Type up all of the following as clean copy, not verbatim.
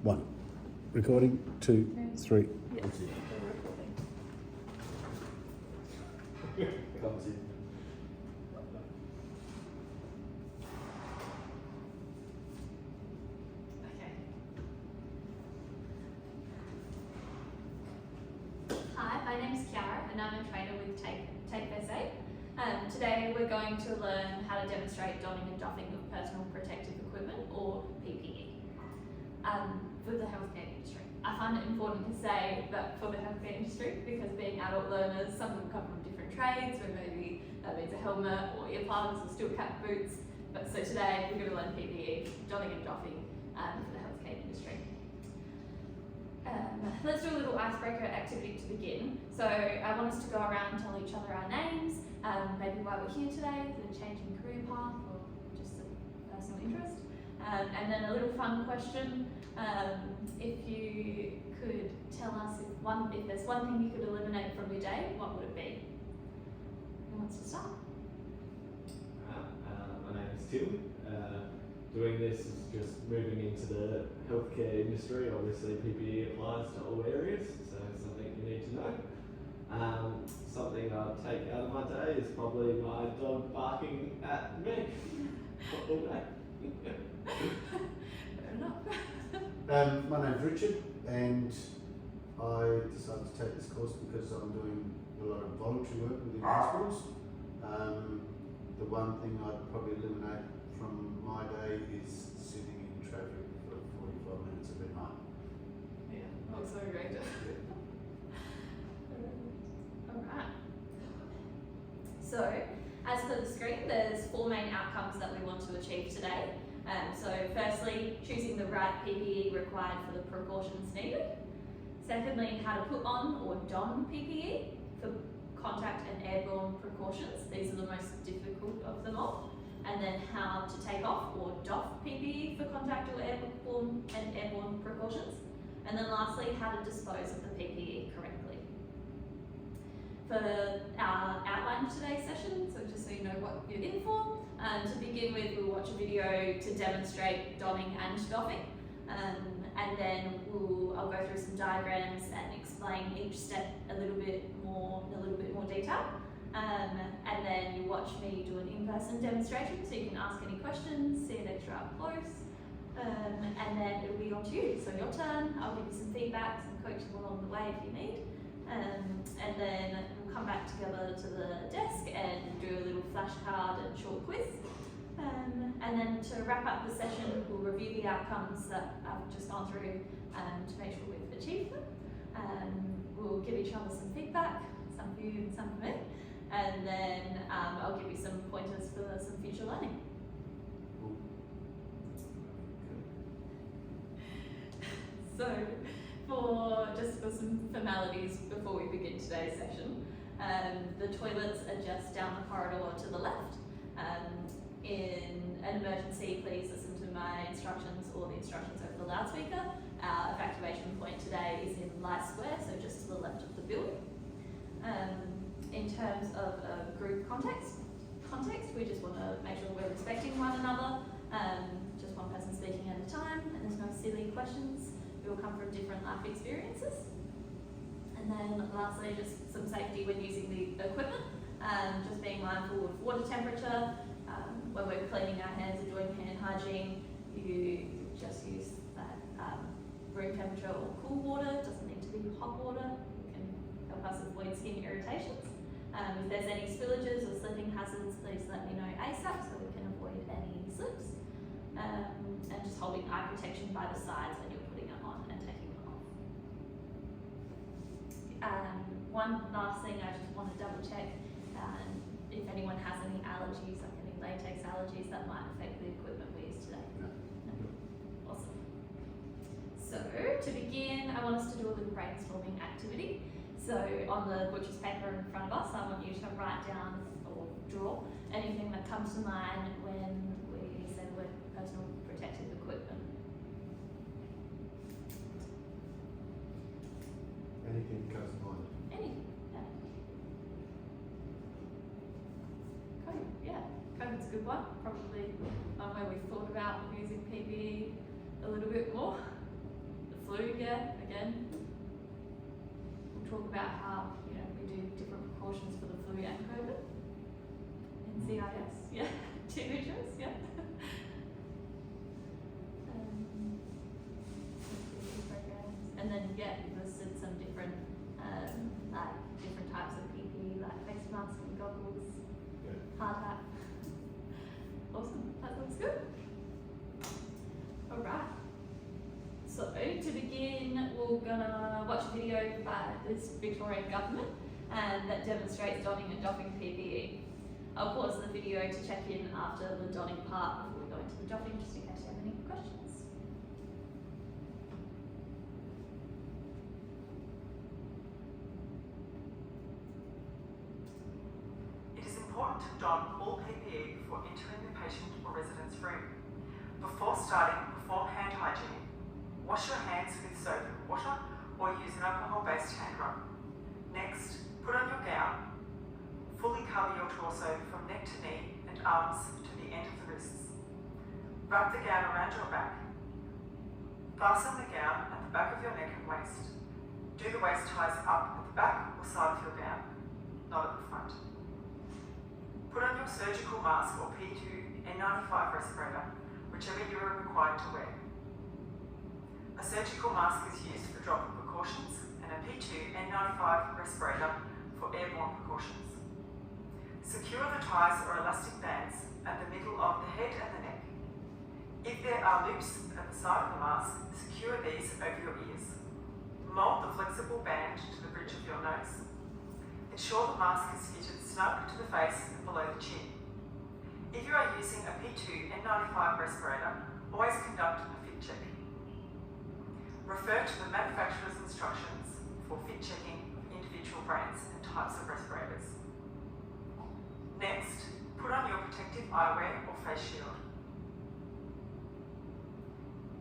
One. Recording. 2, 3. Yes. Comes in. Okay. Hi, my name's Kiara and I'm a trainer with Tape SA. Today we're going to learn how to demonstrate donning and doffing of personal protective equipment, or PPE, for the healthcare industry. I find it important to say that for the healthcare industry, because being adult learners, some of them come from different trades, where maybe that means a helmet or earplugs or steel cap boots. So today we're going to learn PPE, donning and doffing, for the healthcare industry. Let's do a little icebreaker activity to begin. So I want us to go around and tell each other our names, maybe why we're here today, the change in career path or just a personal interest. And then a little fun question. If you could tell us if there's one thing you could eliminate from your day, what would it be? Who wants to start? My name is Tim. Doing this is just moving into the healthcare industry. Obviously PPE applies to all areas, so it's something you need to know. Something I'll take out of my day is probably my dog barking at me all day. Fair enough. My name's Richard, and I decided to take this course because I'm doing a lot of voluntary work within hospitals. The one thing I'd probably eliminate from my day is sitting in traffic for 45 minutes every night. Yeah, also great. Alright. So, as per the screen, there's 4 main outcomes that we want to achieve today. So firstly, choosing the right PPE required for the precautions needed. Secondly, how to put on or don PPE for contact and airborne precautions. These are the most difficult of them all. And then how to take off or doff PPE for contact or airborne precautions. And then lastly, how to dispose of the PPE correctly. For our outline of today's session, so just so you know what you're in for, to begin with, we'll watch a video to demonstrate donning and doffing, and then I'll go through some diagrams and explain each step in a little bit more detail, and then you watch me do an in-person demonstration, so you can ask any questions, see it extra up close, and then it'll be on to you. So your turn. I'll give you some feedback, some coaching along the way if you need, and then we'll come back together to the desk and do a little flashcard and short quiz. And then to wrap up the session, we'll review the outcomes that I've just gone through to make sure we've achieved them. We'll give each other some feedback, some for you and some for me, and then I'll give you some pointers for some future learning. So, for some formalities before we begin today's session, the toilets are just down the corridor to the left. In an emergency, please listen to my instructions or the instructions over the loudspeaker. Our evacuation point today is in Light Square, so just to the left of the building. In terms of a group context, we just want to make sure we're respecting one another. Just one person speaking at a time, and there's no silly questions. We all come from different life experiences. And then lastly, just some safety when using the equipment. Just being mindful of water temperature. When we're cleaning our hands or doing hand hygiene, you just use that room temperature or cool water. It doesn't need to be hot water. It can help us avoid skin irritations. If there's any spillages or slipping hazards, please let me know ASAP so we can avoid any slips. And just holding eye protection by the sides when you're putting it on and taking it off. One last thing I just want to double check, if anyone has any allergies, like any latex allergies that might affect the equipment we use today. No. Awesome. So to begin, I want us to do a little brainstorming activity. So on the butcher's paper in front of us, I want you to write down or draw anything that comes to mind when we say the word personal protective equipment. Anything that comes to mind? Anything, yeah. COVID, yeah. COVID's a good one. Probably one where we've thought about using PPE a little bit more. I guess. Yeah, 2 videos, yeah. Programs. And then, yeah, you've listed some different, like, different types of PPE, like face masks and goggles, Yeah. hard hat. Awesome, that looks good. Alright. So, to begin, we're gonna watch a video by this Victorian government that demonstrates donning and doffing PPE. I'll pause the video to check in after the donning part before we go into the doffing, just in case you have any questions. It is important to don all PPE before entering the patient or resident's room. Before starting, perform hand hygiene. Wash your hands with soap and water or use an alcohol-based hand rub. Next, put on your gown. Fully cover your torso from neck to knee and arms to the end of the wrists. Wrap the gown around your back. Fasten the gown at the back of your neck and waist. Do the waist ties up at the back or side of your gown, not at the front. Put on your surgical mask or P2 N95 respirator, whichever you are required to wear. A surgical mask is used for droplet precautions and a P2 N95 respirator for airborne precautions. Secure the ties or elastic bands at the middle of the head and the neck. If there are loops at the side of the mask, secure these over your ears. Mold the flexible band to the bridge of your nose. Ensure the mask is fitted snug to the face and below the chin. If you are using a P2 N95 respirator, always conduct a fit check. Refer to the manufacturer's instructions for fit checking of individual brands and types of respirators. Next, put on your protective eyewear or face shield.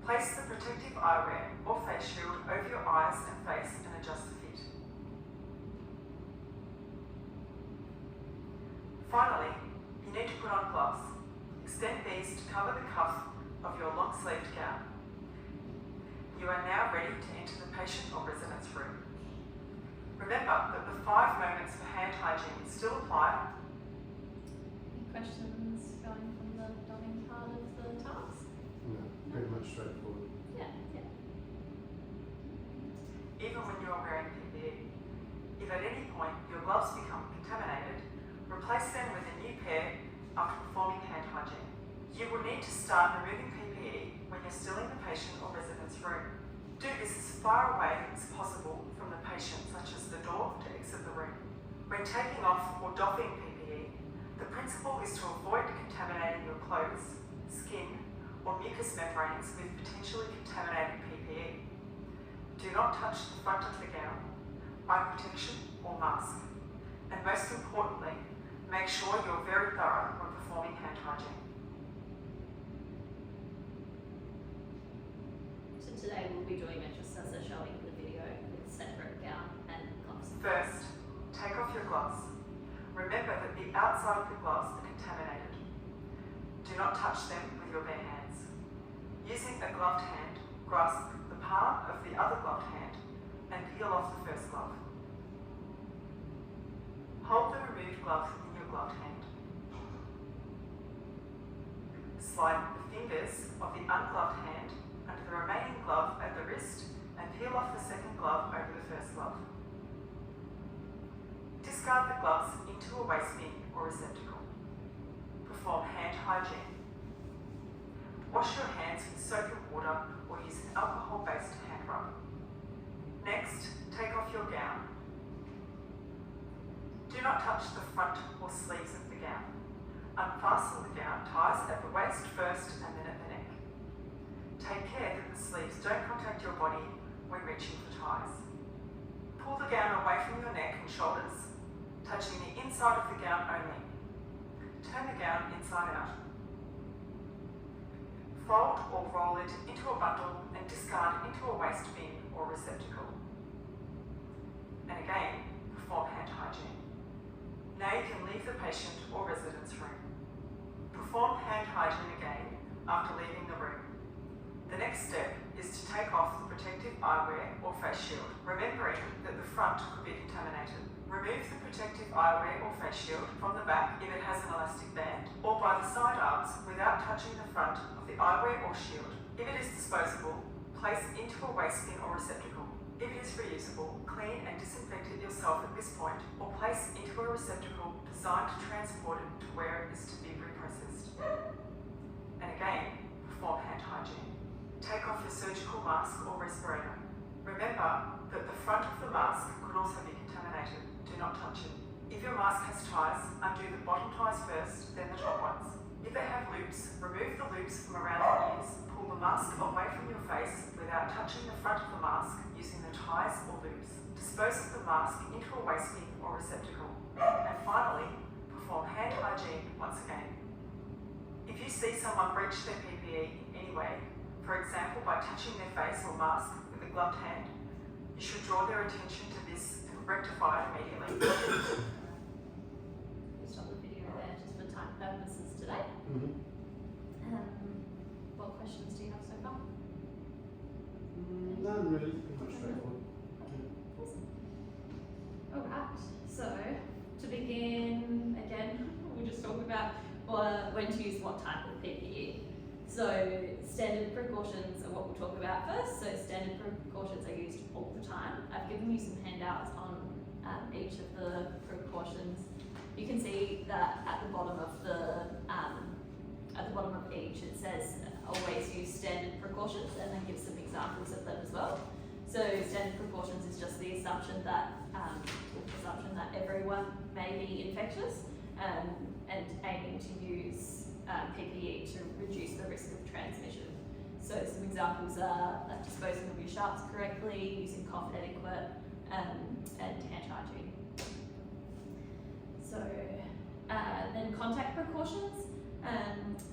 Place the protective eyewear or face shield over your eyes and face and adjust the fit. Finally, you need to put on gloves. Extend these to cover the cuff of your long-sleeved gown. You are now ready to enter the patient or resident's room. Remember that the 5 moments for hand hygiene still apply. Any questions going from the donning part of the task? No, pretty much straightforward. Yeah, yeah. Even when you are wearing PPE. If at any point your gloves become contaminated, replace them with a new pair after performing hand hygiene. You will need to start removing PPE when you're still in the patient or resident's room. Do this as far away as possible from the patient, such as the door to exit the room. When taking off or doffing PPE, the principle is to avoid contaminating your clothes, skin, or mucous membranes with potentially contaminated PPE. Do not touch the front of the gown, eye protection, or mask. And most importantly, make sure you're very thorough when performing hand hygiene. So today we'll be doing it just as they're showing the video with separate gown and gloves. First, take off your gloves. Remember that the outside of the gloves are contaminated. Do not touch them with your bare hands. Using a gloved hand, grasp the palm of the other gloved hand and peel off the first glove. Hold the removed glove in your gloved hand. Slide the fingers of the ungloved hand under the remaining glove at the wrist and peel off the second glove over the first glove. Discard the gloves into a waste bin or receptacle. Perform hand hygiene. Wash your hands with soap and water or use an alcohol-based hand rub. Next, take off your gown. Do not touch the front or sleeves of the gown. Unfasten the gown ties at the waist first and then at the neck. Take care that the sleeves don't contact your body when reaching for ties. Pull the gown away from your neck and shoulders, touching the inside of the gown only. Turn the gown inside out. Fold or roll it into a bundle and discard into a waste bin or receptacle. And again, perform hand hygiene. Now you can leave the patient or resident's room. Perform hand hygiene again after leaving the room. The next step is to take off the protective eyewear or face shield, remembering that the front could be contaminated. Remove the protective eyewear or face shield from the back if it has an elastic band, or by the side arms without touching the front of the eyewear or shield. If it is disposable, place into a waste bin or receptacle. If it is reusable, clean and disinfect it yourself at this point, or place into a receptacle designed to transport it to where it is to be reprocessed. And again, perform hand hygiene. Take off your surgical mask or respirator. Remember that the front of the mask could also be contaminated. Do not touch it. If your mask has ties, undo the bottom ties first, then the top ones. If they have loops, remove the loops from around the ears. Pull the mask away from your face without touching the front of the mask using the ties or loops. Dispose of the mask into a waste bin or receptacle. And finally, perform hand hygiene once again. If you see someone breach their PPE in any way, for example by touching their face or mask with a gloved hand, you should draw their attention to this and rectify it immediately. We'll stop the video there just for time purposes today. What questions do you have so far? None really, pretty much straightforward. Alright, so to begin, again, we'll just talk about when to use what type of PPE. So standard precautions are what we'll talk about first. So standard precautions are used all the time. I've given you some handouts on each of the precautions. You can see that at the bottom of each it says always use standard precautions, and then give some examples of them as well. So standard precautions is just the assumption that everyone may be infectious, and aiming to use PPE to reduce the risk of transmission. So some examples are disposing of your sharps correctly, using cough etiquette, and hand hygiene. So then contact precautions.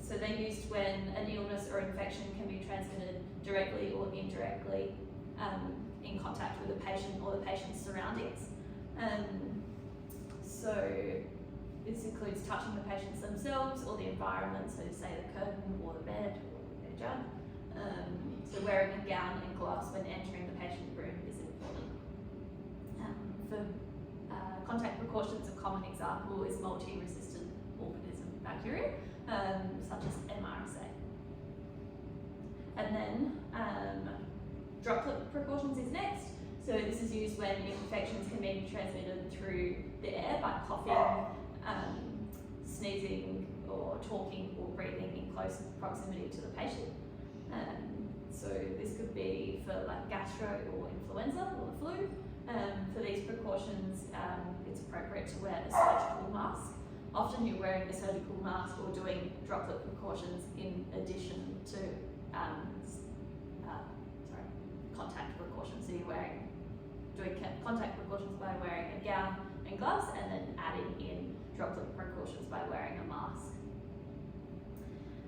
So they're used when an illness or infection can be transmitted directly or indirectly in contact with a patient or the patient's surroundings. So this includes touching the patients themselves or the environment, so say the curtain or the bed or their jug. So wearing a gown and gloves when entering the patient room is important. For contact precautions, a common example is multi-resistant organism bacteria, such as MRSA. And then droplet precautions is next. So this is used when infections can be transmitted through the air by coughing, sneezing, or talking or breathing in close proximity to the patient. So this could be for like gastro or influenza or the flu. For these precautions, it's appropriate to wear a surgical mask. Often you're wearing a surgical mask or doing droplet precautions in addition to contact precautions. So you're doing contact precautions by wearing a gown and gloves, and then adding in droplet precautions by wearing a mask.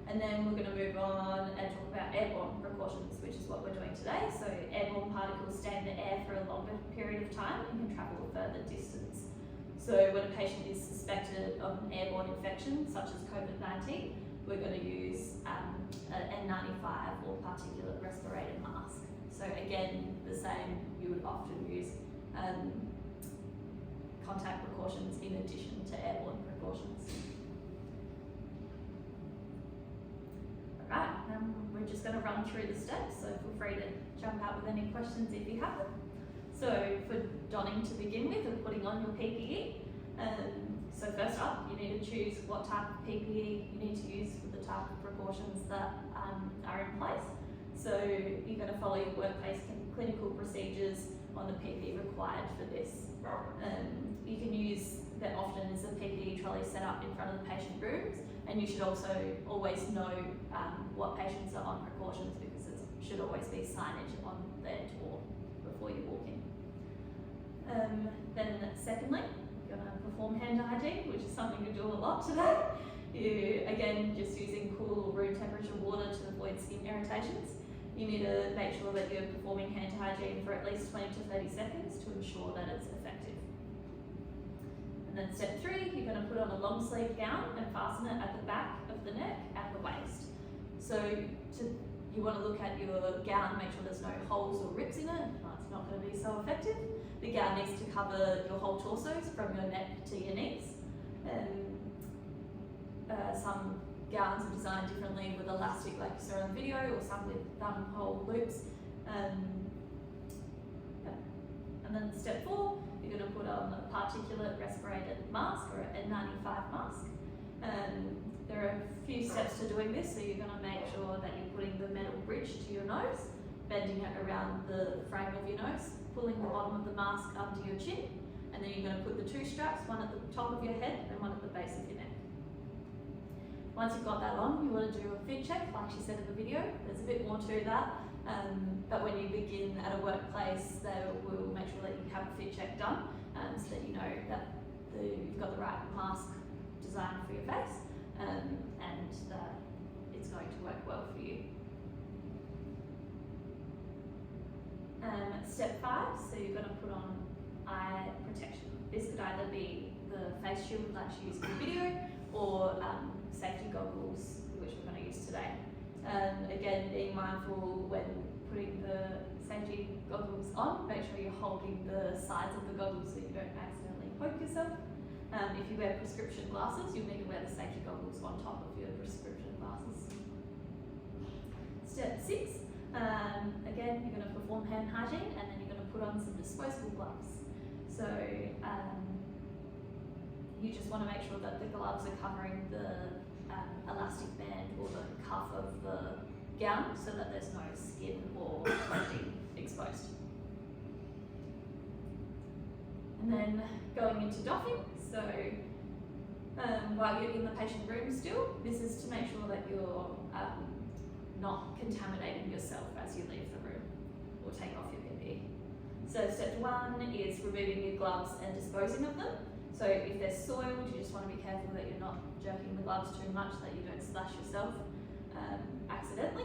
And then we're going to move on and talk about airborne precautions, which is what we're doing today. So airborne particles stay in the air for a longer period of time and can travel a further distance. So when a patient is suspected of an airborne infection, such as COVID-19, we're going to use an N95 or particulate respirator mask. So again, the same, you would often use contact precautions in addition to airborne precautions. Alright, we're just going to run through the steps, so feel free to jump out with any questions if you have them. So for donning to begin with, and putting on your PPE, so first up, you need to choose what type of PPE you need to use for the type of precautions that are in place. So you're going to follow your workplace clinical procedures on the PPE required for this. You can use, that often is a PPE trolley set up in front of the patient rooms, and you should also always know what patients are on precautions, because it should always be signage on their door before you walk in. Then secondly, you're going to perform hand hygiene, which is something you do a lot today. You, again, just using cool room temperature water to avoid skin irritations. You need to make sure that you're performing hand hygiene for at least 20 to 30 seconds to ensure that it's effective. And then step 3, you're going to put on a long sleeve gown and fasten it at the back of the neck at the waist. So you want to look at your gown, make sure there's no holes or rips in it. It's not going to be so effective. The gown needs to cover your whole torso from your neck to your knees. Some gowns are designed differently with elastic like you saw in the video, or some with hole loops. And then step 4, you're going to put on a particulate respirated mask or an N95 mask. There are a few steps to doing this, so you're going to make sure that you're putting the metal bridge to your nose, bending it around the frame of your nose, pulling the bottom of the mask under your chin, and then you're going to put the 2 straps, one at the top of your head and one at the base of your neck. Once you've got that on, you want to do a fit check, like she said in the video. There's a bit more to that, but when you begin at a workplace, they will make sure that you have a fit check done, so that you know that you've got the right mask designed for your face, and that it's going to work well for you. Step 5, so you're going to put on eye protection. This could either be the face shield like she used in the video, or safety goggles, which we're going to use today. Again, being mindful when putting the safety goggles on, make sure you're holding the sides of the goggles so you don't accidentally poke yourself. If you wear prescription glasses, you'll need to wear the safety goggles on top of your prescription glasses. Step 6, again, you're going to perform hand hygiene, and then you're going to put on some disposable gloves. So you just want to make sure that the gloves are covering the elastic band or the cuff of the gown, so that there's no skin or clothing exposed. And then going into doffing, so while you're in the patient room still, this is to make sure that you're not contaminating yourself as you leave the room or take off your PPE. So step 1 is removing your gloves and disposing of them. So if they're soiled, you just want to be careful that you're not jerking the gloves too much, that you don't splash yourself accidentally.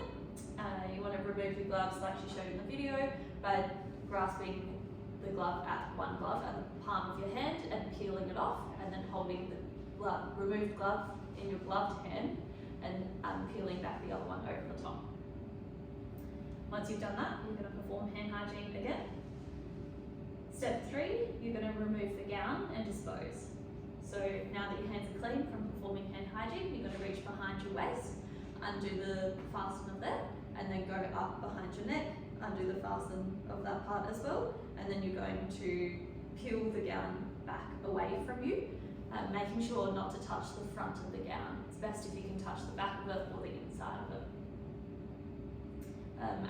You want to remove your gloves like she showed in the video by grasping the glove at one glove at the palm of your hand and peeling it off, and then holding the removed glove in your gloved hand and peeling back the other one over the top. Once you've done that, you're going to perform hand hygiene again. Step 3, you're going to remove the gown and dispose. So now that your hands are clean from performing hand hygiene, you're going to reach behind your waist, undo the fastener there, and then go up behind your neck, undo the fasten of that part as well, and then you're going to peel the gown back away from you, making sure not to touch the front of the gown. It's best if you can touch the back of it or the inside of it.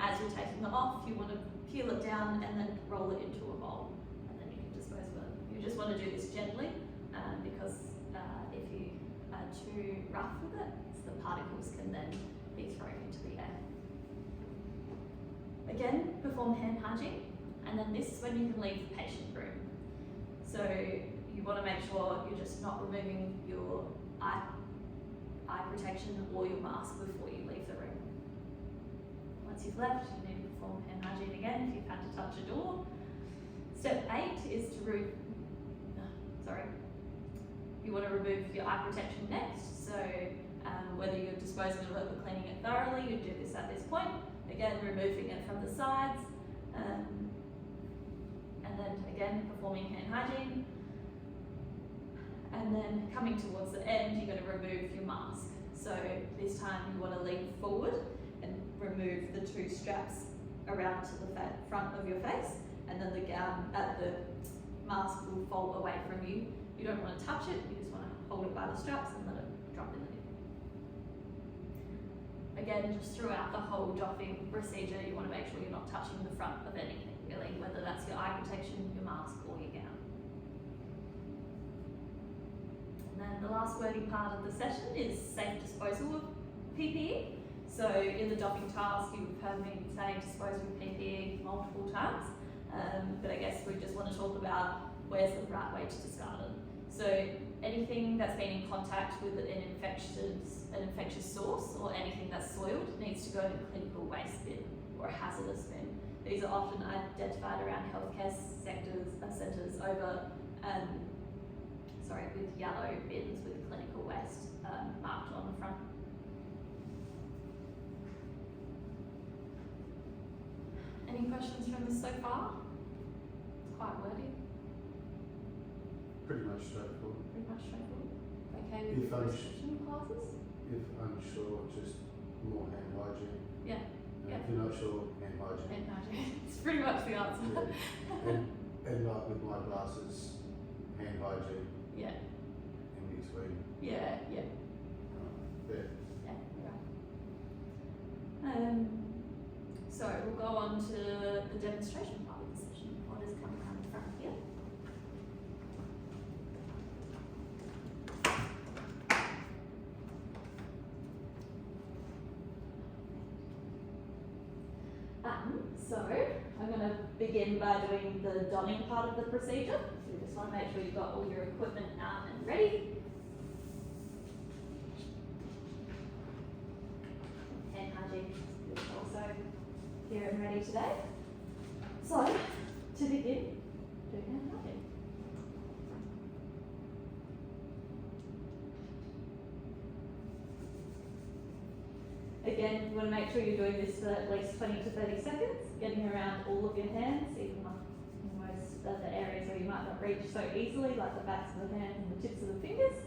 As you're taking it off, you want to peel it down and then roll it into a bowl, and then you can dispose of it. You just want to do this gently, because if you are too rough with it, the particles can then be thrown into the air. Again, perform hand hygiene, and then this is when you can leave the patient room. So you want to make sure you're just not removing your eye protection or your mask before you leave the room. Once you've left, you need to perform hand hygiene again if you've had to touch a door. Step 8 is to you want to remove your eye protection next. So whether you're disposing of it or cleaning it thoroughly, you do this at this point. Again, removing it from the sides, and then again performing hand hygiene. And then coming towards the end, you're going to remove your mask. So this time you want to lean forward and remove the 2 straps around to the front of your face, and then the mask will fall away from you. You don't want to touch it, you just want to hold it by the straps and let it drop in the nip. Again, just throughout the whole doffing procedure, you want to make sure you're not touching the front of anything really, whether that's your eye protection, your mask, or your gown. And then the last wordy part of the session is safe disposal of PPE. So in the doffing task, you've heard me say dispose of PPE multiple times, but I guess we just want to talk about where's the right way to discard it. So anything that's been in contact with an infectious source or anything that's soiled needs to go to the clinical waste bin or a hazardous bin. These are often identified around healthcare centres over, with yellow bins with clinical waste marked on the front. Any questions from this so far? It's quite wordy, Pretty much straightforward. pretty much straightforward. Okay with If I'm reception classes? If unsure, just more hand hygiene. Yeah, yeah. If you're not sure, hand hygiene. And hygiene. It's pretty much the answer. Yeah. And like with my glasses, hand hygiene Yeah, in between. yeah, yeah. There. Yeah, yeah. So we'll go on to the demonstration part of the session. What is coming around in front here? So I'm going to begin by doing the donning part of the procedure. So you just want to make sure you've got all your equipment out and ready. Hand hygiene is also here and ready today. So, to begin, do hand hygiene. Again, you want to make sure you're doing this for at least 20 to 30 seconds, getting around all of your hands, even in most of the areas where you might not reach so easily, like the backs of the hands and the tips of the fingers.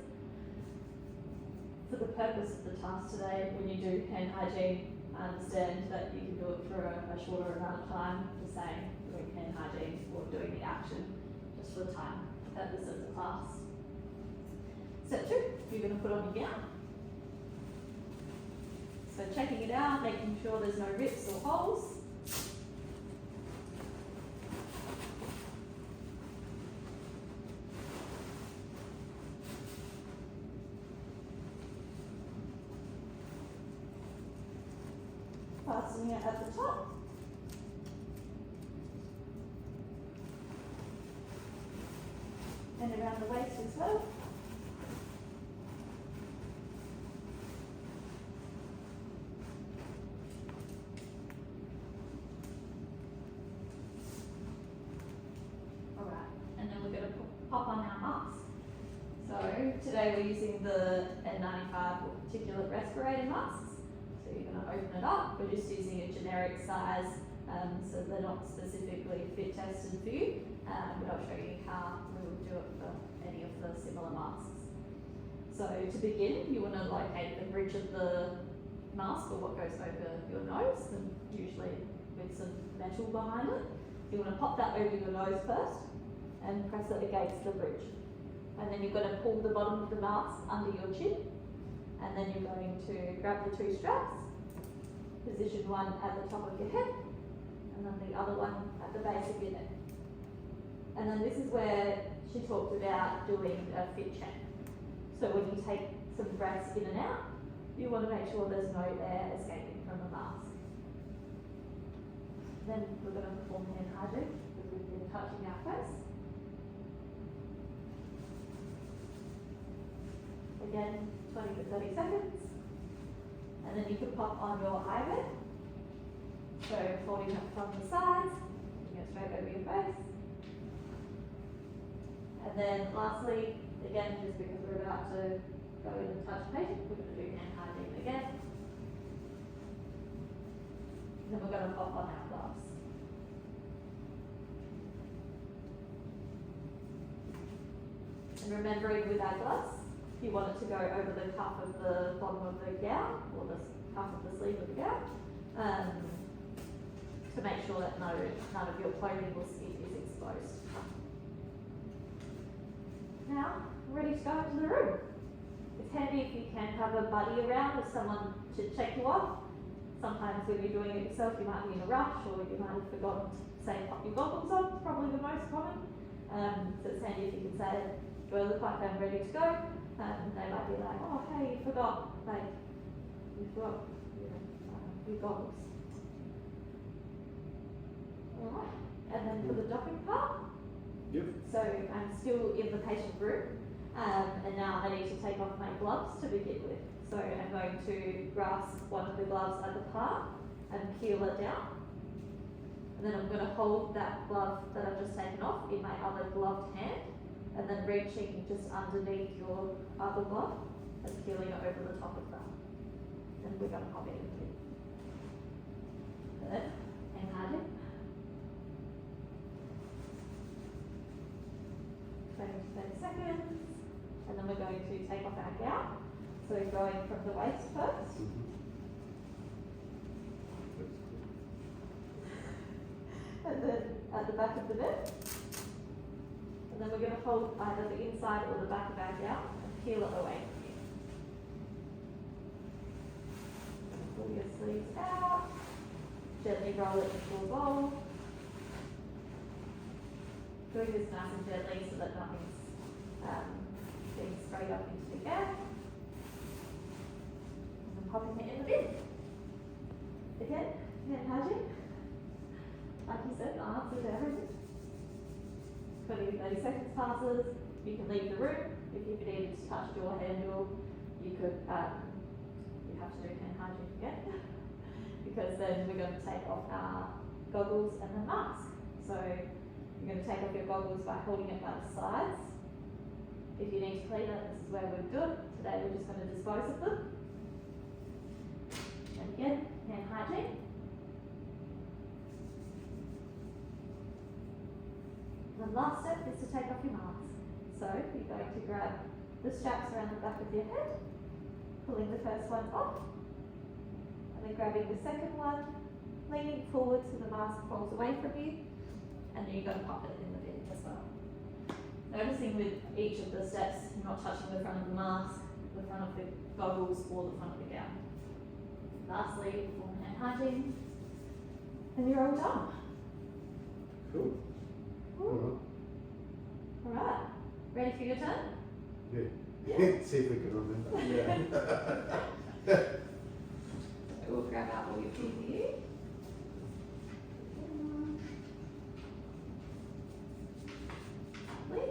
For the purpose of the task today, when you do hand hygiene, I understand that you can do it for a shorter amount of time, the same doing hand hygiene or doing the action, just for the time purpose of the class. Step 2, you're going to put on your gown. So checking it out, making sure there's no rips or holes. Fastening it at the top. And around the waist as well. Alright, and then we're going to pop on our mask. So today we're using the N95 or particulate respirator masks. So you're going to open it up. We're just using a generic size, so they're not specifically fit tested for you. But I'll show you how we would do it for any of the similar masks. So to begin, you want to locate the bridge of the mask or what goes over your nose, and usually with some metal behind it. You want to pop that over your nose first and press it against the bridge. And then you're going to pull the bottom of the mask under your chin, and then you're going to grab the 2 straps, position one at the top of your head, and then the other one at the base of your neck. And then this is where she talked about doing a fit check. So when you take some breaths in and out, you want to make sure there's no air escaping from the mask. Then we're going to perform hand hygiene because we've been touching our face. Again, 20 to 30 seconds. And then you can pop on your eyewear. So folding it from the sides, putting it straight over your face. And then lastly, again, just because we're about to go in and touch the patient, we're going to do hand hygiene again. Then we're going to pop on our gloves. And remembering with our gloves, you want it to go over the cuff of the bottom of the gown, or the cuff of the sleeve of the gown, to make sure that none of your clothing or skin is exposed. Now, we're ready to go into the room. It's handy if you can have a buddy around or someone to check you off. Sometimes when you're doing it yourself, you might be in a rush or you might have forgotten to say pop your goggles on, probably the most common. So it's handy if you can say, do I look like I'm ready to go? They might be like, oh hey, you forgot, like, you forgot, your goggles. Alright, and then for the docking part, Yep. so I'm still in the patient room, and now I need to take off my gloves to begin with. So I'm going to grasp one of the gloves at the palm and peel it down. And then I'm going to hold that glove that I've just taken off in my other gloved hand, and then reaching just underneath your other glove and peeling it over the top of that. And we're going to pop it in here. Good. And hygiene. 30 seconds, and then we're going to take off our gown. So we're going from the waist first, and then at the back of the neck, and then we're going to hold either the inside or the back of our gown and peel it away from you. Pull your sleeves out, gently roll it into a ball. Doing this nice and gently so that nothing's being sprayed up into the gown. And then popping it in the bin. Again, hand hygiene. Like you said, answer to everything. 20 to 30 seconds passes, you can leave the room. If you needed to touch door handle, you could, you have to do hand hygiene again. Because then we're going to take off our goggles and the mask. So you're going to take off your goggles by holding it by the sides. If you need to clean it, this is where we'd do it. Today we're just going to dispose of them. And again, hand hygiene. The last step is to take off your mask. So you're going to grab the straps around the back of your head, pulling the first one off, and then grabbing the second one, leaning forward so the mask falls away from you, and then you've got to pop it in the bin as well. Noticing with each of the steps, you're not touching the front of the mask, the front of the goggles, or the front of the gown. Lastly, perform hand hygiene, and you're all done. Cool. Alright, ready for your turn? Yeah. See if we can remember. Yeah. So we'll grab out all your PPE. Lovely.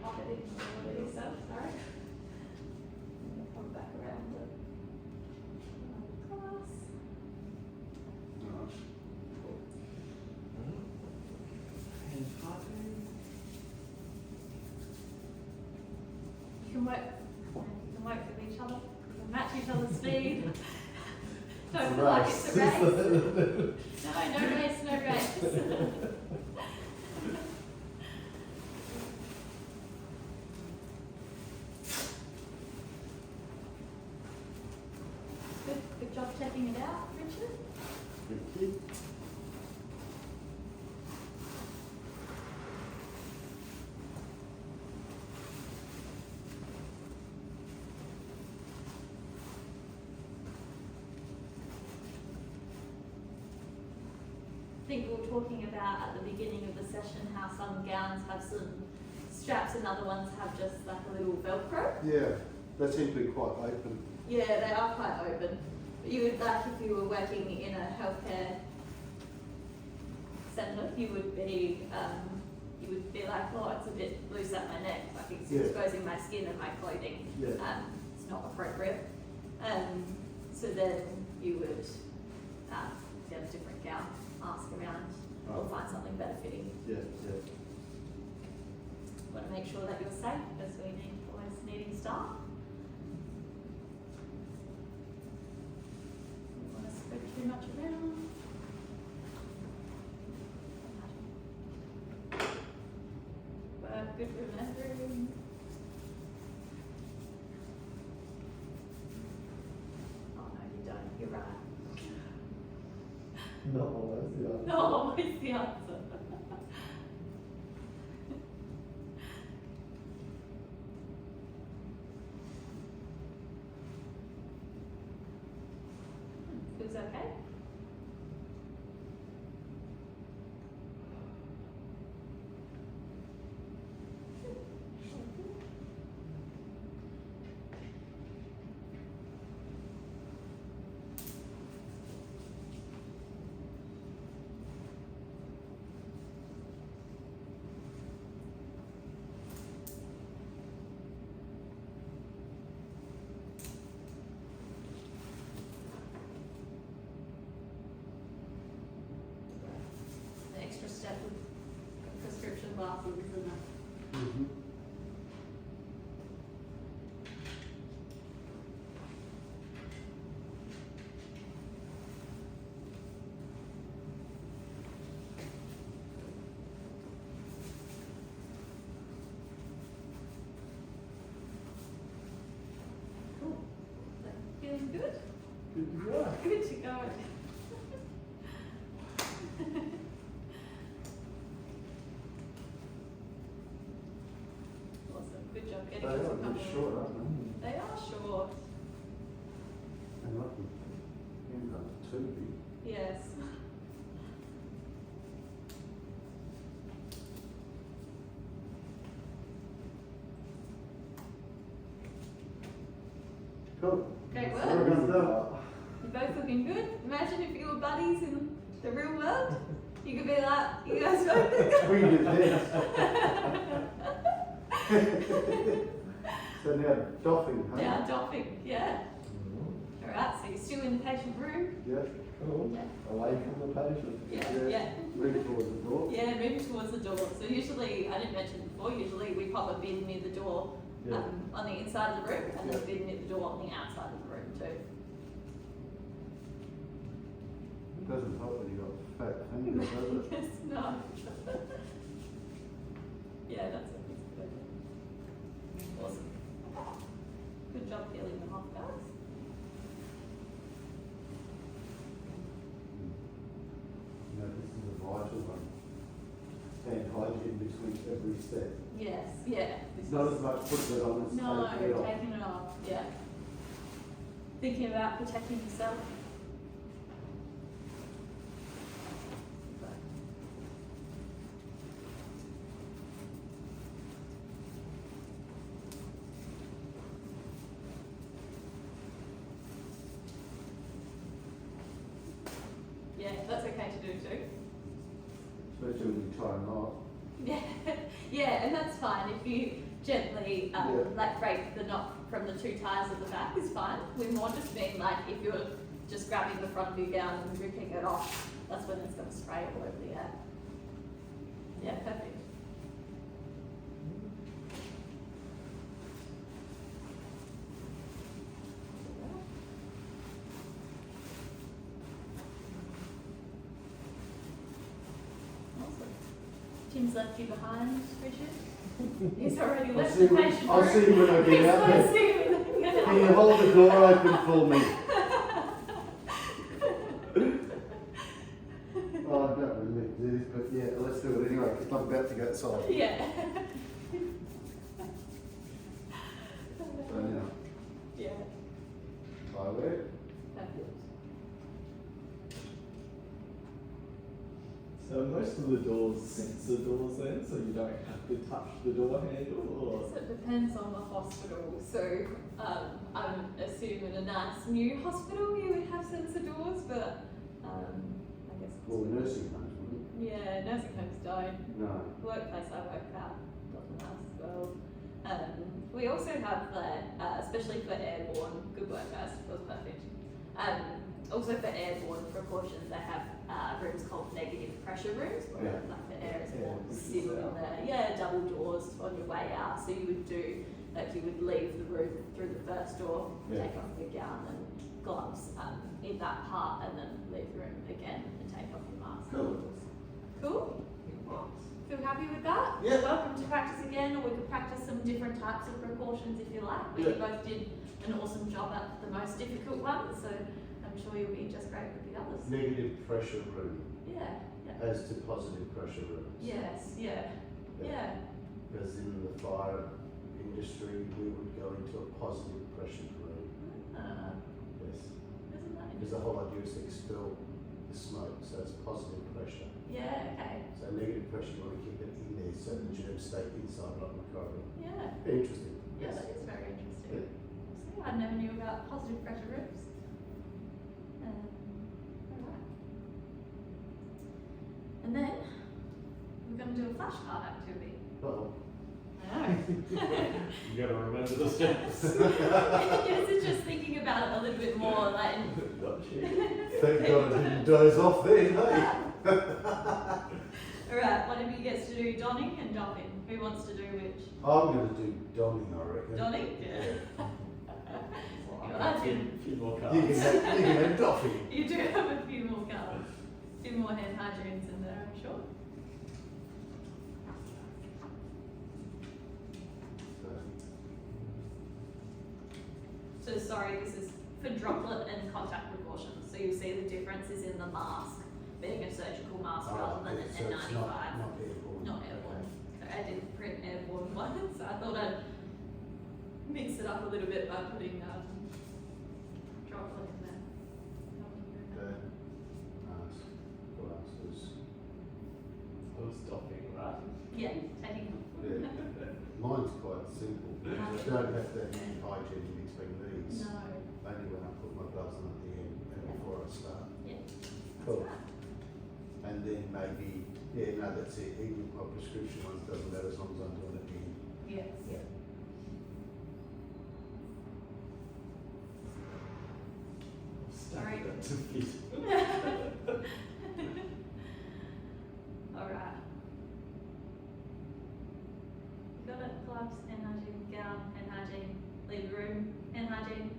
Pop it in a little bit yourself, sorry. And then come back around the glass. Hand hygiene. You can work with each other. You can match each other's speed. Don't feel like it's a race. No race, no race. Good job checking it out, Richard. Thank you. I think we were talking about at the beginning of the session how some gowns have some straps and other ones have just like a little Velcro. Yeah, they seem to be quite open. Yeah, they are quite open. But you would, like, if you were working in a healthcare centre, you would be like, oh, it's a bit loose at my neck, like it's Yeah. exposing my skin and my clothing. Yeah. It's not appropriate. So then you would get a different gown, ask around, or Right. find something better fitting. Yeah, yeah. Want to make sure that you're safe, because we need always needing staff. Don't want to spread too much around. Good remembering. Oh no, you don't. You're right. Not always, yeah. No, always the answer. Feels okay? good? Good to go. Good to go. Awesome. Good job They getting are us a a bit couple. short, aren't They are short. they? And I can end up to 2 big. Yes. Cool. Great So work. we're gonna do You're both looking good. Imagine if you were buddies in the real world. You could be like, you guys both look good. We did this. So now doffing, huh? Now doffing, yeah. Alright, so you're still in the patient room. Yeah. Cool. Yeah. Away from the patient. Yeah. Move towards the door. Yeah, moving towards the door. So usually, I didn't mention before, usually we pop a bin near the door Yeah. on the inside of the room and then Yeah. a bin near the door on the outside of the room too. It doesn't help when you got fat fingers, does it? Yes, no. Yeah, that's good. Awesome. Good job peeling them off, guys. You know, this is a vital one. Hand hygiene between every step. Yes, yeah. It's not as much putting it on as No, taking it off. taking it off, yeah. Thinking about protecting yourself. Yeah, that's okay to do too. Especially when you tie a knot. Yeah, yeah, and that's fine if you gently Yeah. like break the knot from the two ties at the back is fine. We're more just being like if you're just grabbing the front of your gown and ripping it off, that's when it's going to spray all over the air. Yeah, perfect. Awesome. Tim's left you behind, Richard. He's already left the patient I'll room. see you when I He's get out gonna there. see you when I get out. Can you hold the door open for me? Oh, I don't really need to do this, but yeah, let's do it anyway, because I'm about to go outside. Yeah. So now, Yeah. tie wear. Perfect. So most of the doors sensor doors then, so you don't have to touch the door handle, or So it depends on the hospital. So I'm assuming a nice new hospital you would have sensor doors, but I guess. Well, nursing homes, wouldn't Yeah, nursing homes don't. it? No. The workplace I work at doesn't have as well. We also have especially for airborne, good work guys, that was perfect. Also for airborne precautions, they have rooms called negative pressure rooms, where Yeah. like the air is Yeah, more pushes stable in out. there. Yeah, double doors on your way out. So you would do, like you would leave the room through the first door, Yeah. take off your gown and gloves in that part, and then leave the room again and take off your mask. Cool. Cool? Feel happy with that? Yeah. Welcome to practice again, or we could practice some different types of precautions if you like. But you Yeah. both did an awesome job at the most difficult one, so I'm sure you'll be just great with the others. Negative pressure room Yeah, yeah. as to positive pressure rooms. Yes, yeah, yeah. Because in the fire industry, we would go into a positive pressure room. Yes. Isn't that Because the whole idea is to expel the smoke, so it's positive pressure. Yeah, okay. So negative pressure, you want to keep it in there so the germs stay inside like the corridor. Yeah, Interesting. yeah, that is very interesting. See, I never knew about positive pressure rooms. Alright. And then, we're going to do a flashcard activity. Uh-oh. I know. you gotta remember the steps. Yes, it's just thinking about it a little bit more, like, Not cheap. Thank God I didn't doze off then, hey? alright, one of you gets to do donning and doffing. Who wants to do which? I'm going to do donning, I reckon. Donning? Yeah. A few more You cards. can have doffing. You do have a few more colours. A few more hand hygienes in there, I'm sure. So sorry, this is for droplet and contact precautions. So you'll see the difference is in the mask being a surgical mask rather than an so it's N95. not airborne. Not airborne. So I did print airborne one, so I thought I'd mix it up a little bit by putting droplet in there. Okay. Mask, glasses. I was stopping, right? Yeah, taking Yeah. Mine's quite simple. I don't have that hand hygiene in between these. No. Only when I put my gloves on at the end and before I start. Yeah. Cool. That's right. And then maybe, yeah, no, that's it. Even my prescription ones doesn't matter as long as I'm doing it at the end. Yes. Yeah. Stuck that to fit. Alright. You got it? Gloves, hand hygiene, gown, hand hygiene, leave the room, hand hygiene,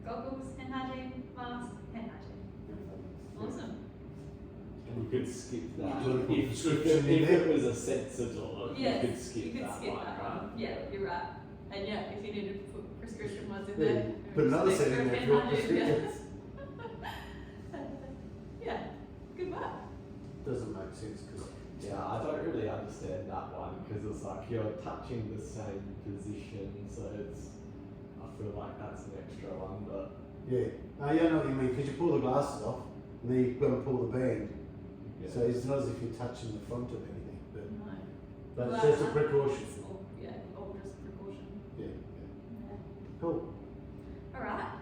goggles, hand hygiene, mask, hand hygiene. Awesome. And you could skip that. Do you want to put If prescription in it there? was a sensor, Yes, you could skip you could that skip one, that right? one. Yeah, you're right. And yeah, if you need to put prescription ones in Yeah, there. put another just set in extra there if hand you want hygiene, yeah. prescriptions. Yeah, good work. Doesn't make sense because Yeah, I don't really understand that one because it's like you're touching the same position, so it's. I feel like that's an extra one, but yeah. No, yeah, I know what you mean. Because you pull the glasses off and then you've got to pull the band. yeah. So it's not as if you're touching the front of anything, but No. it's Well, just a precaution. it's all- Yeah, all just a precaution. Yeah, yeah. Yeah. Cool. Alright.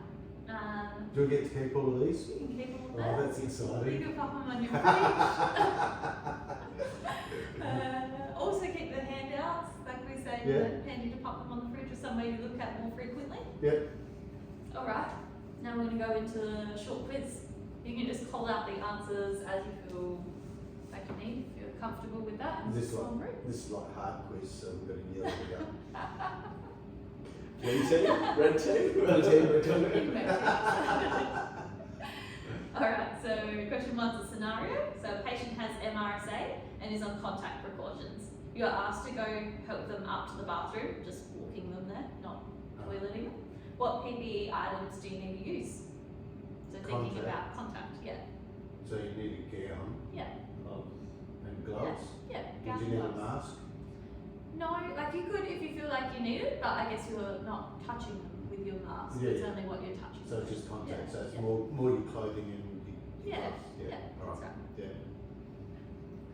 Do we get to keep all of these? You can keep all of Oh, that. that's You exciting. can pop them on your fridge. Also keep the handouts, like we say, Yeah. handy to pop them on the fridge or somewhere you look at more frequently. Yep. Alright, now we're going to go into a short quiz. You can just call out the answers as you feel like you need, if you're comfortable with that. and This just one. go through. This is like hard quiz, so we've got to yell it out. Blue team, red team, Blue team, red team. Alright, so question one's a scenario. So a patient has MRSA and is on contact precautions. You are asked to go help them up to the bathroom, just walking them there, not toileting them. What PPE items do you need to use? So thinking Contact. about contact, yeah. So you need a gown Yeah, and gloves. yeah. Would gown you and need a gloves. mask? No, like you could if you feel like you need it, but I guess you're not touching them with your mask. Yeah, It's yeah. only what you're touching. So it's just contact. Yeah, So it's yeah. more your clothing and your Yeah, gloves. yeah, All that's right. right. Yeah.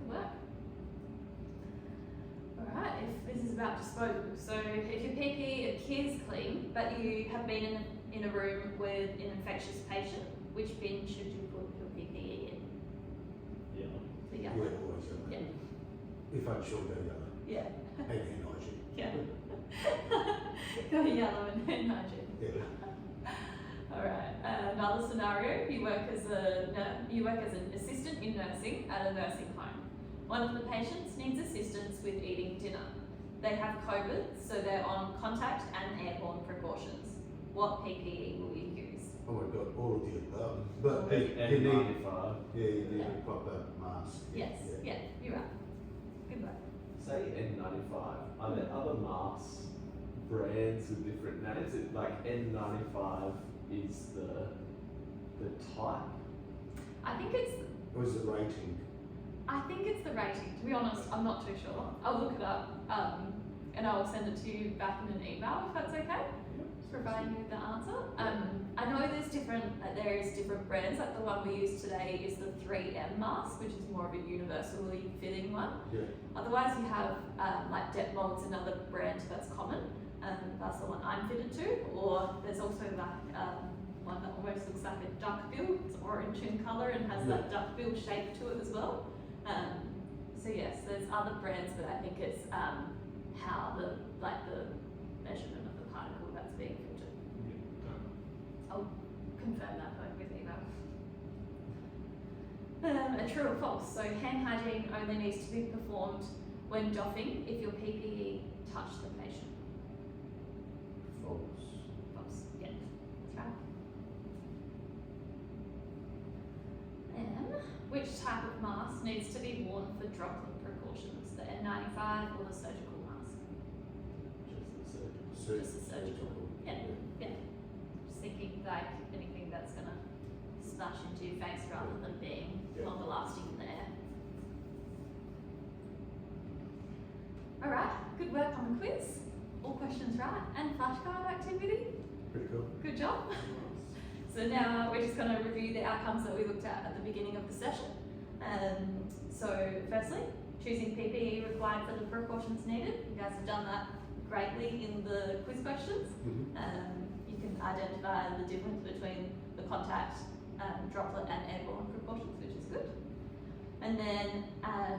Good work. Alright, if this is about disposable. So if your PPE appears clean, but you have been in a room with an infectious patient, which bin should you put your PPE in? Yeah. The Yeah, yellow. always yellow. Yeah. If unsure, go yellow. Yeah. And hand hygiene. Yeah. Go yellow and hand hygiene. Yeah. Alright, another scenario, you work as an assistant in nursing at a nursing home. One of the patients needs assistance with eating dinner. They have COVID, so they're on contact and airborne precautions. What PPE will you use? Oh my God, all of the above. But you need, N95. yeah, you need Yeah. a proper mask. Yes, Yeah. yeah, you're right. Good work. Say N95. Are there other masks, brands with different names? It, like N95 is the type. I think it's Or is it rating? the rating. To be honest, I'm not too sure. I'll look it up, and I'll send it to you back in an email if that's okay. Providing you with the answer. I know there is different brands. Like the one we use today is the 3M mask, which is more of a universally fitting one. Yeah. Otherwise, you have like Detmold's another brand that's common. That's the one I'm fitted to. Or there's also like one that almost looks like a duckbill. It's orange in colour and has that duckbill shape to it as well. So yes, there's other brands, but I think it's how the measurement of the particle that's being filtered. I'll confirm that though with email. A true or false. So hand hygiene only needs to be performed when doffing if your PPE touched the patient. False. False. Yeah, that's right. And which type of mask needs to be worn for droplet precautions? The N95 or the surgical mask? Just the surgical. Just the surgical. Yeah. Yeah. Just thinking like any splash into your face rather than being Yeah. longer lasting in the air. Alright, good work on the quiz. All questions right. And flashcard activity. Pretty cool. Good job. So now we're just going to review the outcomes that we looked at the beginning of the session. So firstly, choosing PPE required for the precautions needed. You guys have done that greatly in the quiz questions. You can identify the difference between the contact, droplet and airborne precautions, which is good. And then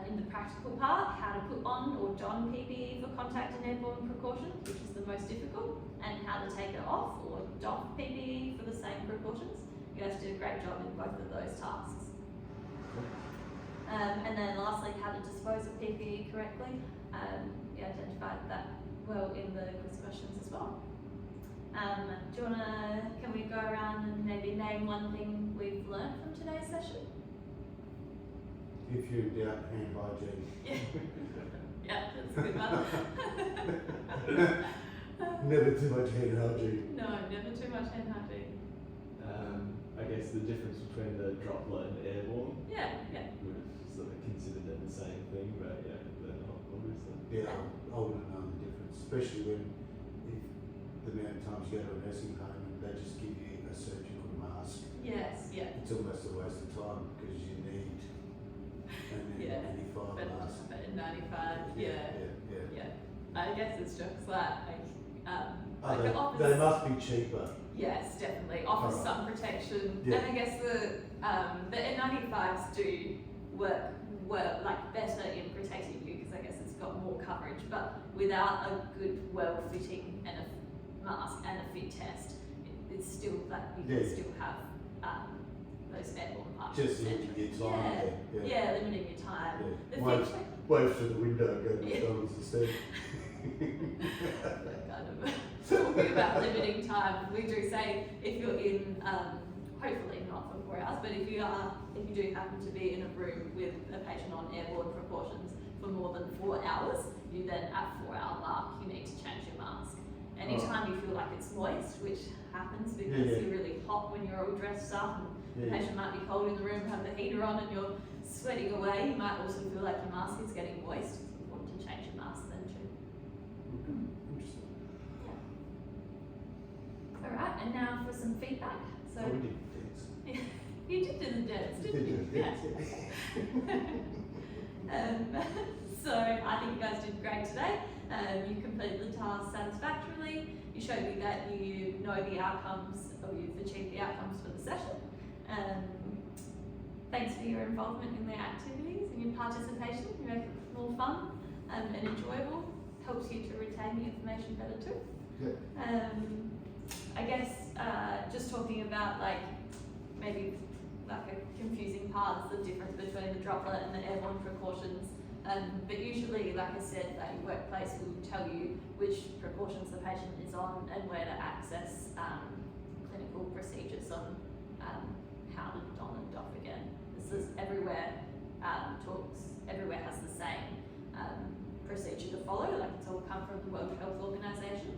in the practical part, how to put on or don PPE for contact and airborne precautions, which is the most difficult, and how to take it off or doff PPE for the same precautions. You guys did a great job in both of those tasks. And then lastly, how to dispose of PPE correctly. You identified that well in the quiz questions as well. Do you wanna, can we go around and maybe name one thing we've learned from today's session? If you're in doubt, hand hygiene. Yeah, that's a good one. Never too much hand hygiene. No, never too much hand hygiene. I guess the difference between the droplet and airborne, Yeah, yeah. we've sort of considered them the same thing, but yeah, they're not obviously. Yeah, I wouldn't know the difference, especially when if the amount of times you go to a nursing home and they just give you a surgical mask. Yes, yeah. It's almost a waste of time because you need an Yeah, N95 mask. But 95, yeah. Yeah. I guess it's just like Oh, it offers, they must be cheaper. yes, definitely offers Alright. some protection, Yeah. and I guess the N95s do work like better in protecting you because I guess it's got more coverage, but without a good, well-fitting and a mask and a fit test, it's still like you can Yeah. still have those airborne parts. Just limiting your time. Yeah, limiting your time. Yeah. The Wave, fit check. wave through the window and go to Yeah. McDonald's instead. Kind of talking about limiting time, we do say if you're in, hopefully not for 4 hours, but if you do happen to be in a room with a patient on airborne precautions for more than 4 hours, you then at 4-hour mark you need to change your mask. Anytime you feel like it's moist, which happens because Yeah. you're really hot when you're all dressed up and the Yeah. patient might be cold in the room, have the heater on and you're sweating away, you might also feel like your mask is getting moist. It's important to change your mask then too. Interesting. Alright, and now for some feedback. So Oh, we did dance. you did do the dance, We didn't you? did Yeah. dance. So I think you guys did great today. You completed the task satisfactorily. You showed me that you know the outcomes, or you've achieved the outcomes for the session. Thanks for your involvement in the activities and your participation. You make it more fun and enjoyable. Helps you to retain the information better too. Yeah. I guess just talking about like maybe like a confusing part is the difference between the droplet and the airborne precautions. But usually, like I said, that your workplace will tell you which precautions the patient is on and where to access clinical procedures on how to don and doff again. This is everywhere everywhere has the same procedure to follow, like it's all come from the World Health Organization,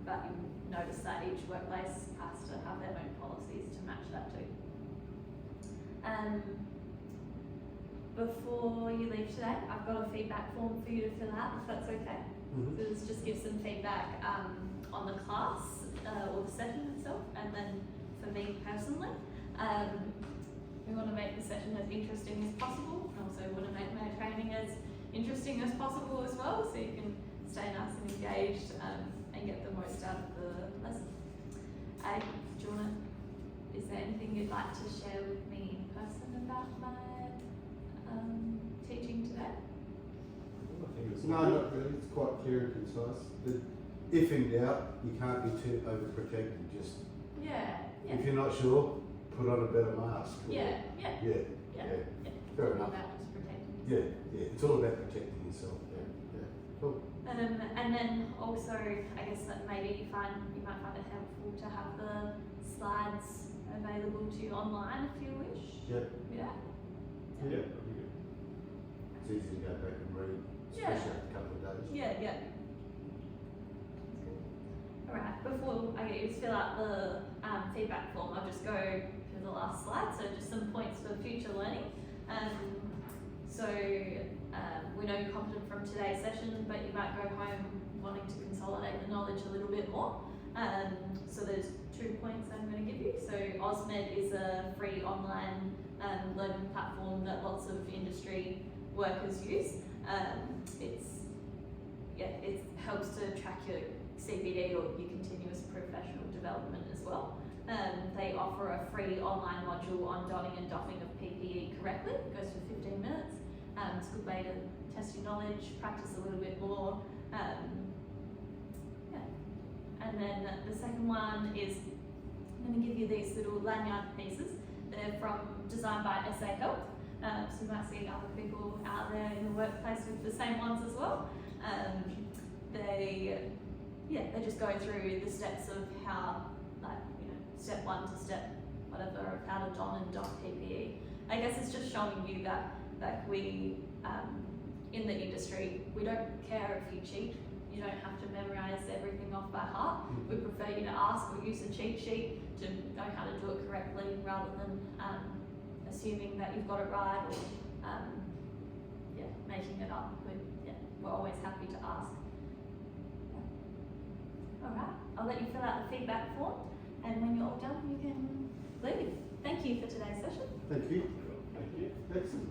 but you notice that each workplace has to have their own policies to match that too. Before you leave today, I've got a feedback form for you to fill out, if that's okay. Mhm. So this just gives some feedback on the class or the session itself, and then for me personally. We want to make the session as interesting as possible, and also want to make my training as interesting as possible as well, so you can stay nice and engaged and get the most out of the lesson. Do you want to, is there anything you'd like to share with me in person about my teaching today? I think it was No, not really. It's quite clear and concise. But if in doubt, you can't be too overprotected. Just Yeah, if you're not sure, put on a better mask. or- yeah. Yeah. Fair All enough. about just protecting. Yeah. It's all about protecting yourself. Yeah. Cool. And then also, I guess that maybe you might find it helpful to have the slides available to you online if you wish. Yeah. Yeah. Yeah, that'd be good. It's easy to go back and read, Yeah. especially after a couple of days. Yeah. Alright, before I get you to fill out the feedback form, I'll just go through the last slide, so just some points for future learning. We know you're confident from today's session, but you might go home wanting to consolidate the knowledge a little bit more. So there's 2 points I'm going to give you. So AusMed is a free online learning platform that lots of industry workers use. It helps to track your CPD or your continuous professional development as well. They offer a free online module on donning and doffing of PPE correctly. It goes for 15 minutes. It's a good way to test your knowledge, practice a little bit more. And then the second one is, I'm going to give you these little lanyard pieces. They're designed by SA Health. So you might see other people out there in the workplace with the same ones as well. They just go through the steps of how, step 1 to step whatever, of how to don and doff PPE. I guess it's just showing you that we, in the industry, we don't care if you cheat. You don't have to memorize everything off by heart. We prefer you to ask or use a cheat sheet to know how to do it correctly rather than assuming that you've got it right or making it up. We're always happy to ask. Alright, I'll let you fill out the feedback form, and when you're all done, you can leave. Thank you for today's session. Thank you. Thank you. Excellent.